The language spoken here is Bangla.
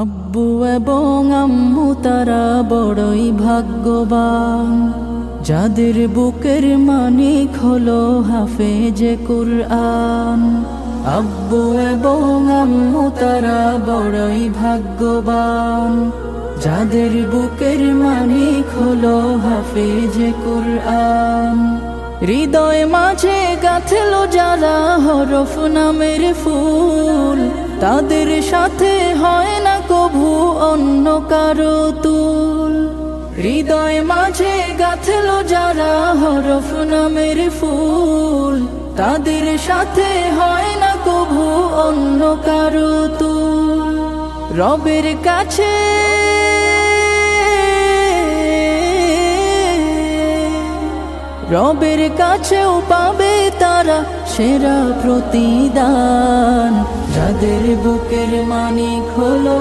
আব্বু এবং আম্মু তারা বড়ই ভাগ্যবান, যাদের বুকের মানিক হলো হাফেজে কুরআন। আব্বু এবং আম্মু তারা বড়ই ভাগ্যবান, যাদের বুকের মানিক হলো হাফেজে কুরআন। হৃদয় মাঝে গাঁথলো যারা হরফ নামের ফুল, তাদের সাথে হয় না কভু অন্য কারো তুল। হৃদয় মাঝে গাঁথলো যারা হরফ নামের ফুল, তাদের সাথে হয় না কভু অন্য কারো তুল। রবের কাছে রবের কাছেও পাবে তারা সেরা প্রতিদান, যাদের বুকের মানিক হলো